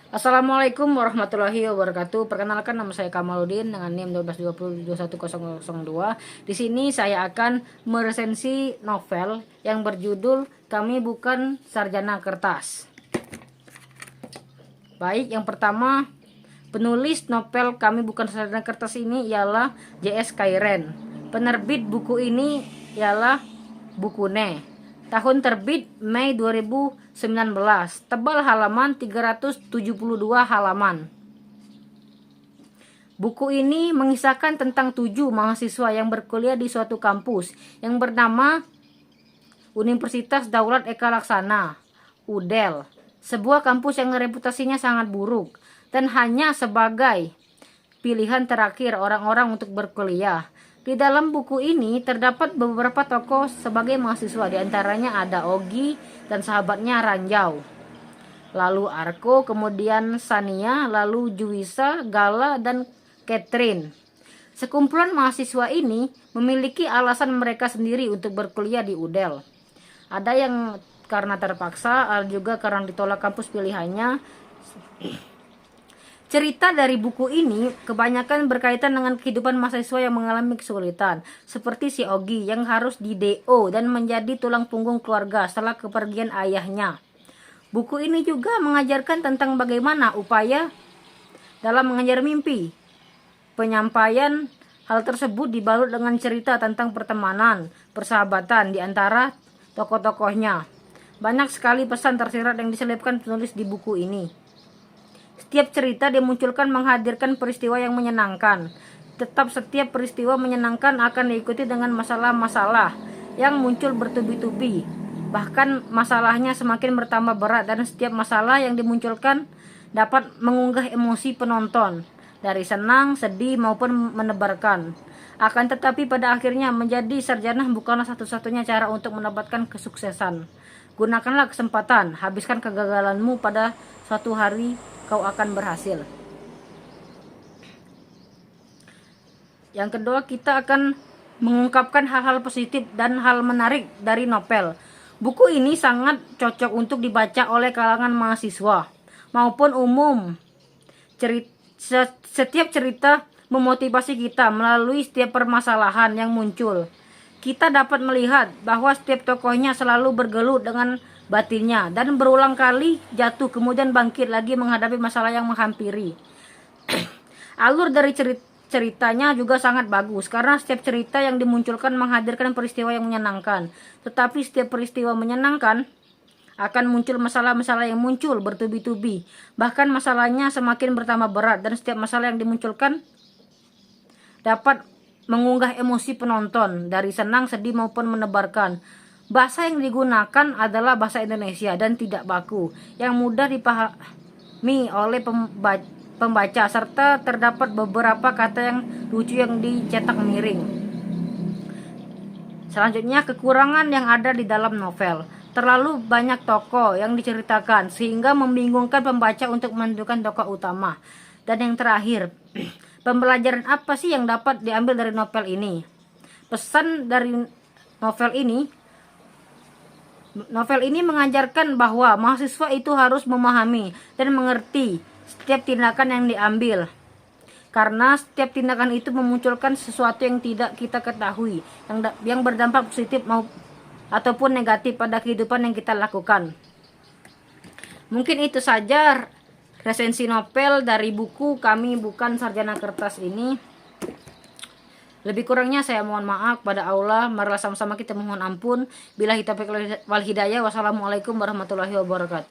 Assalamualaikum warahmatullahi wabarakatuh. Perkenalkan, nama saya Kamaludin dengan NIM 12202102. Di sini saya akan meresensi novel yang berjudul Kami Bukan Sarjana Kertas. Baik, yang pertama, penulis novel Kami Bukan Sarjana Kertas ini ialah J.S. Kairen. Penerbit buku ini ialah Bukune. Tahun terbit Mei 2019. Tebal halaman 372 halaman. Buku ini mengisahkan tentang 7 mahasiswa yang berkuliah di suatu kampus yang bernama Universitas Daulat Eka Laksana, UDEL. Sebuah kampus yang reputasinya sangat buruk dan hanya sebagai pilihan terakhir orang-orang untuk berkuliah. Di dalam buku ini terdapat beberapa tokoh sebagai mahasiswa, diantaranya ada Ogi dan sahabatnya Ranjau, lalu Arko, kemudian Sania, lalu Juwisa, Gala, dan Catherine. Sekumpulan mahasiswa ini memiliki alasan mereka sendiri untuk berkuliah di UDEL. Ada yang karena terpaksa, ada juga karena ditolak kampus pilihannya. Cerita dari buku ini kebanyakan berkaitan dengan kehidupan mahasiswa yang mengalami kesulitan, seperti si Ogi yang harus di DO dan menjadi tulang punggung keluarga setelah kepergian ayahnya. Buku ini juga mengajarkan tentang bagaimana upaya dalam mengejar mimpi. Penyampaian hal tersebut dibalut dengan cerita tentang pertemanan, persahabatan di antara tokoh-tokohnya. Banyak sekali pesan tersirat yang diselipkan penulis di buku ini. Setiap cerita dimunculkan menghadirkan peristiwa yang menyenangkan. Tetap setiap peristiwa menyenangkan akan diikuti dengan masalah-masalah yang muncul bertubi-tubi. Bahkan masalahnya semakin bertambah berat dan setiap masalah yang dimunculkan dapat mengunggah emosi penonton. Dari senang, sedih maupun menebarkan. Akan tetapi pada akhirnya menjadi sarjana bukanlah satu-satunya cara untuk mendapatkan kesuksesan. Gunakanlah kesempatan, habiskan kegagalanmu pada suatu hari kau akan berhasil. Yang kedua, kita akan mengungkapkan hal-hal positif dan hal menarik dari novel. Buku ini sangat cocok untuk dibaca oleh kalangan mahasiswa maupun umum. Setiap cerita memotivasi kita melalui setiap permasalahan yang muncul. Kita dapat melihat bahwa setiap tokohnya selalu bergelut dengan batinnya dan berulang kali jatuh kemudian bangkit lagi menghadapi masalah yang menghampiri. Alur dari ceritanya juga sangat bagus karena setiap cerita yang dimunculkan menghadirkan peristiwa yang menyenangkan. Tetapi setiap peristiwa menyenangkan akan muncul masalah-masalah yang muncul bertubi-tubi. Bahkan masalahnya semakin bertambah berat dan setiap masalah yang dimunculkan dapat mengunggah emosi penonton dari senang, sedih maupun menebarkan. Bahasa yang digunakan adalah bahasa Indonesia dan tidak baku, yang mudah dipahami oleh pembaca, serta terdapat beberapa kata yang lucu yang dicetak miring. Selanjutnya, kekurangan yang ada di dalam novel. Terlalu banyak tokoh yang diceritakan sehingga membingungkan pembaca untuk menentukan tokoh utama. Dan yang terakhir, pembelajaran apa sih yang dapat diambil dari novel ini? Pesan dari Novel ini mengajarkan bahwa mahasiswa itu harus memahami dan mengerti setiap tindakan yang diambil. Karena setiap tindakan itu memunculkan sesuatu yang tidak kita ketahui, yang berdampak positif ataupun negatif pada kehidupan yang kita lakukan. Mungkin itu saja resensi novel dari buku Kami Bukan Sarjana Kertas ini. Lebih kurangnya saya mohon maaf pada Allah. Marilah sama-sama kita mohon ampun. Billahi taufiq wal hidayah. Wassalamualaikum warahmatullahi wabarakatuh.